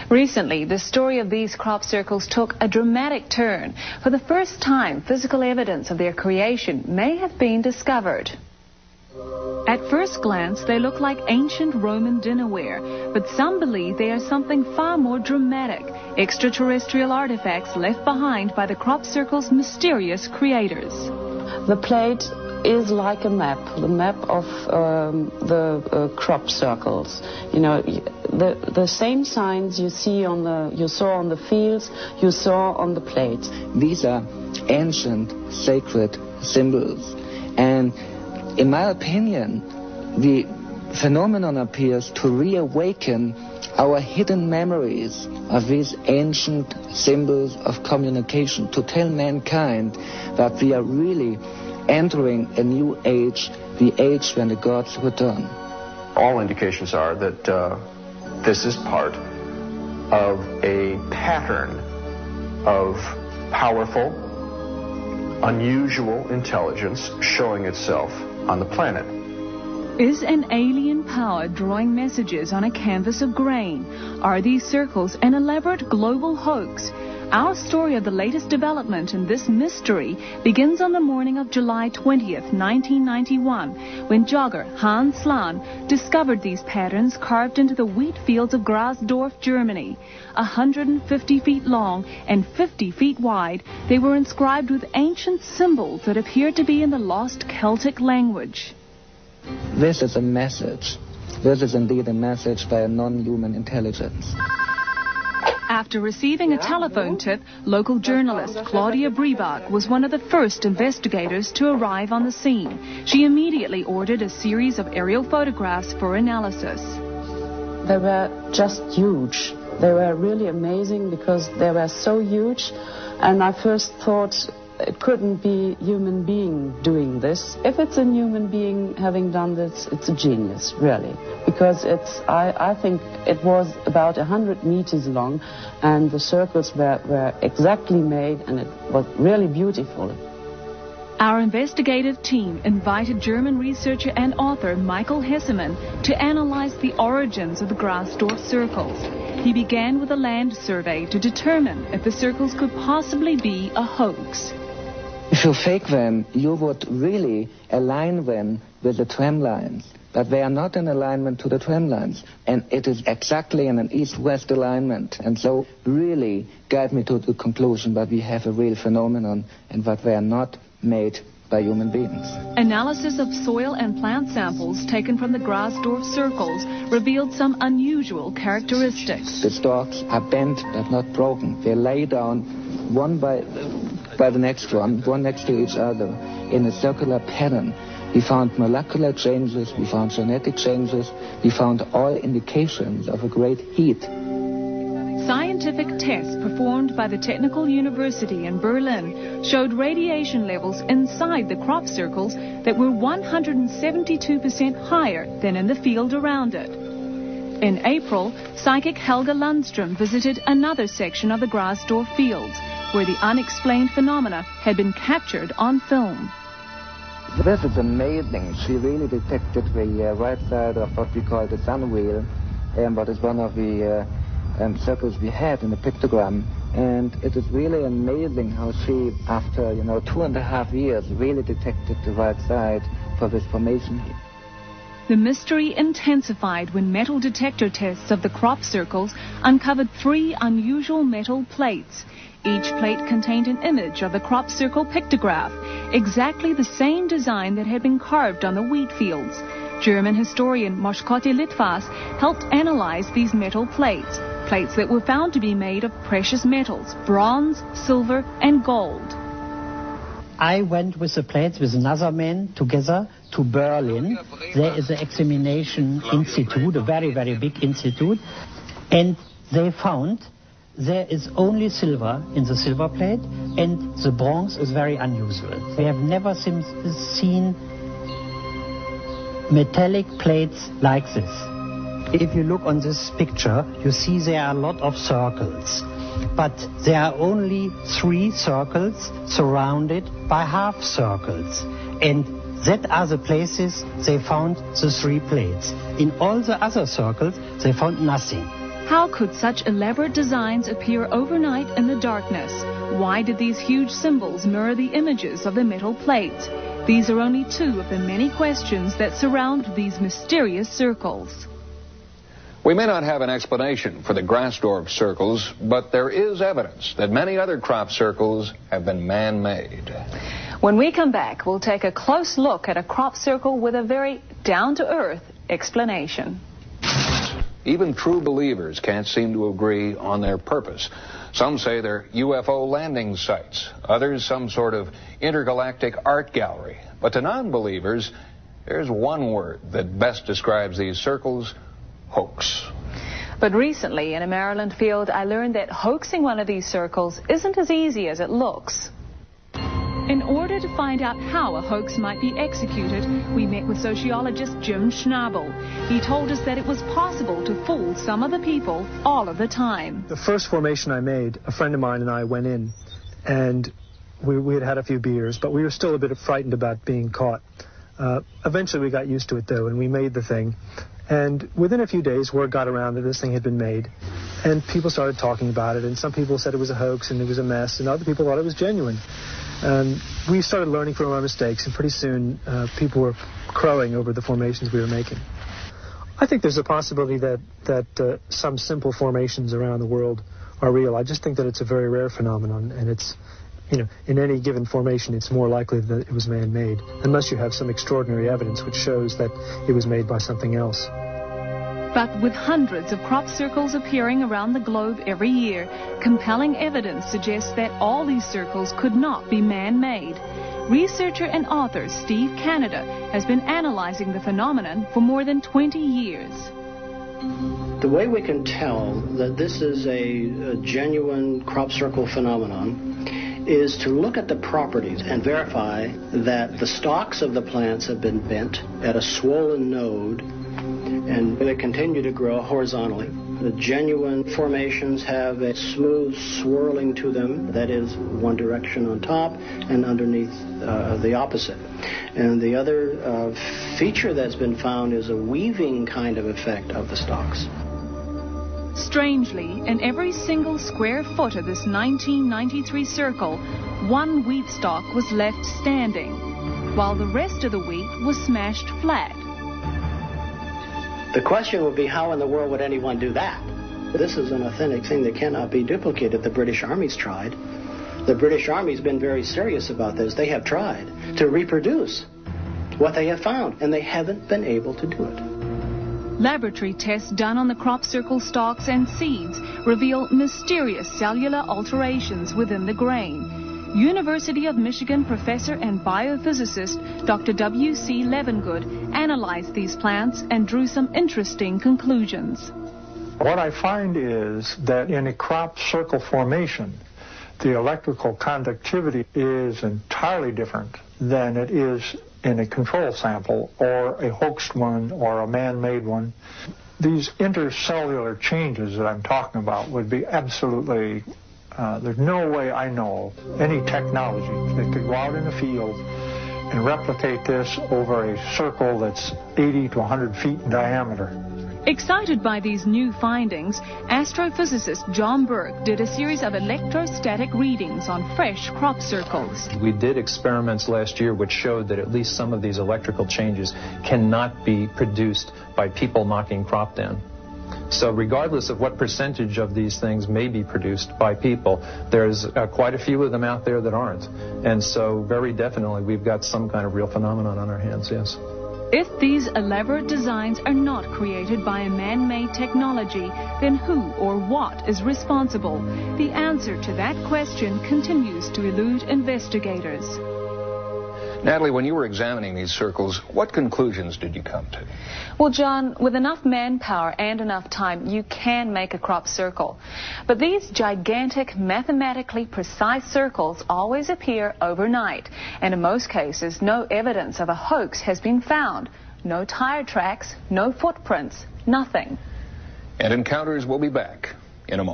Recently, the story of these crop circles took a dramatic turn. For the first time, physical evidence of their creation may have been discovered. At first glance, they look like ancient Roman dinnerware, but some believe they are something far more dramatic, extraterrestrial artifacts left behind by the crop circle's mysterious creators. The plate is like a map, the map of the crop circles. You know, the same signs you saw on the fields, you saw on the plates. These are ancient sacred symbols, and in my opinion, the phenomenon appears to reawaken our hidden memories of these ancient symbols of communication, to tell mankind that we are really entering a new age, the age when the gods return. All indications are that this is part of a pattern of powerful, unusual intelligence showing itself on the planet. Is an alien power drawing messages on a canvas of grain? Are these circles an elaborate global hoax? Our story of the latest development in this mystery begins on the morning of July 20th, 1991, when jogger Hans Slan discovered these patterns carved into the wheat fields of Grasdorf, Germany. 150 feet long and 50 feet wide, they were inscribed with ancient symbols that appeared to be in the lost Celtic language. This is a message. This is indeed a message by a non-human intelligence. After receiving a telephone tip, local journalist Claudia Briebach was one of the first investigators to arrive on the scene. She immediately ordered a series of aerial photographs for analysis. They were just huge. They were really amazing because they were so huge, and I first thought it couldn't be a human being doing this. If it's a human being having done this, it's a genius, really. Because I think it was about 100 meters long, and the circles were exactly made, and it was really beautiful. Our investigative team invited German researcher and author Michael Hessemann to analyze the origins of the Grasdorf circles. He began with a land survey to determine if the circles could possibly be a hoax. If you fake them, you would really align them with the tram lines. But they are not in alignment to the tram lines. And it is exactly in an east-west alignment. And so really guide me to the conclusion that we have a real phenomenon and that they are not made by human beings. Analysis of soil and plant samples taken from the Grasdorf circles revealed some unusual characteristics. The stalks are bent but not broken. They lay down one by the next one next to each other in a circular pattern. We found molecular changes, we found genetic changes, we found all indications of a great heat. Scientific tests performed by the Technical University in Berlin showed radiation levels inside the crop circles that were 172% higher than in the field around it. In April, psychic Helga Lundström visited another section of the Grasdorf fields, where the unexplained phenomena had been captured on film. This is amazing. She really detected the right side of what we call the sun wheel, what is one of the circles we had in the pictogram. And it is really amazing how she, after 2.5 years, really detected the right side for this formation here. The mystery intensified when metal detector tests of the crop circles uncovered 3 unusual metal plates. Each plate contained an image of the crop circle pictograph, exactly the same design that had been carved on the wheat fields. German historian Moshkote Litvas helped analyze these metal plates that were found to be made of precious metals, bronze, silver, and gold. I went with the plates with another man together to Berlin. There is an examination institute, a very, very big institute, and they found there is only silver in the silver plate, and the bronze is very unusual. We have never seen metallic plates like this. If you look on this picture, you see there are a lot of circles, but there are only 3 circles surrounded by half circles, and that are the places they found the 3 plates. In all the other circles, they found nothing. How could such elaborate designs appear overnight in the darkness? Why did these huge symbols mirror the images of the metal plates? These are only two of the many questions that surround these mysterious circles. We may not have an explanation for the Grasdorf circles, but there is evidence that many other crop circles have been man-made. When we come back, we'll take a close look at a crop circle with a very down-to-earth explanation. Even true believers can't seem to agree on their purpose. Some say they're UFO landing sites, others some sort of intergalactic art gallery. But to non-believers, there's one word that best describes these circles: hoax. But recently, in a Maryland field, I learned that hoaxing one of these circles isn't as easy as it looks. In order to find out how a hoax might be executed, we met with sociologist Jim Schnabel. He told us that it was possible to fool some of the people all of the time. The first formation I made, a friend of mine and I went in, and we had had a few beers, but we were still a bit frightened about being caught. Eventually we got used to it, though, and we made the thing. And within a few days, word got around that this thing had been made, and people started talking about it, and some people said it was a hoax and it was a mess, and other people thought it was genuine. We started learning from our mistakes, and pretty soon people were crowing over the formations we were making. I think there's a possibility that some simple formations around the world are real. I just think that it's a very rare phenomenon, and it's, in any given formation, it's more likely that it was man-made, unless you have some extraordinary evidence which shows that it was made by something else. But with hundreds of crop circles appearing around the globe every year, compelling evidence suggests that all these circles could not be man-made. Researcher and author Steve Canada has been analyzing the phenomenon for more than 20 years. The way we can tell that this is a genuine crop circle phenomenon is to look at the properties and verify that the stalks of the plants have been bent at a swollen node and they continue to grow horizontally. The genuine formations have a smooth swirling to them, that is one direction on top and underneath the opposite. And the other feature that's been found is a weaving kind of effect of the stalks. Strangely, in every single square foot of this 1993 circle, one wheat stalk was left standing, while the rest of the wheat was smashed flat. The question would be, how in the world would anyone do that? This is an authentic thing that cannot be duplicated. The British Army's tried. The British Army's been very serious about this. They have tried to reproduce what they have found, and they haven't been able to do it. Laboratory tests done on the crop circle stalks and seeds reveal mysterious cellular alterations within the grain. University of Michigan professor and biophysicist Dr. W.C. Levengood analyzed these plants and drew some interesting conclusions. What I find is that in a crop circle formation, the electrical conductivity is entirely different than it is in a control sample or a hoaxed one or a man-made one. These intercellular changes that I'm talking about would be absolutely, there's no way I know any technology that could go out in the field and replicate this over a circle that's 80 to 100 feet in diameter. Excited by these new findings, astrophysicist John Burke did a series of electrostatic readings on fresh crop circles. We did experiments last year which showed that at least some of these electrical changes cannot be produced by people knocking crop down. So regardless of what percentage of these things may be produced by people, there's quite a few of them out there that aren't. And so very definitely we've got some kind of real phenomenon on our hands, yes. If these elaborate designs are not created by a man-made technology, then who or what is responsible? The answer to that question continues to elude investigators. Natalie, when you were examining these circles, what conclusions did you come to? Well, John, with enough manpower and enough time, you can make a crop circle. But these gigantic, mathematically precise circles always appear overnight. And in most cases, no evidence of a hoax has been found. No tire tracks, no footprints, nothing. And Encounters will be back in a moment.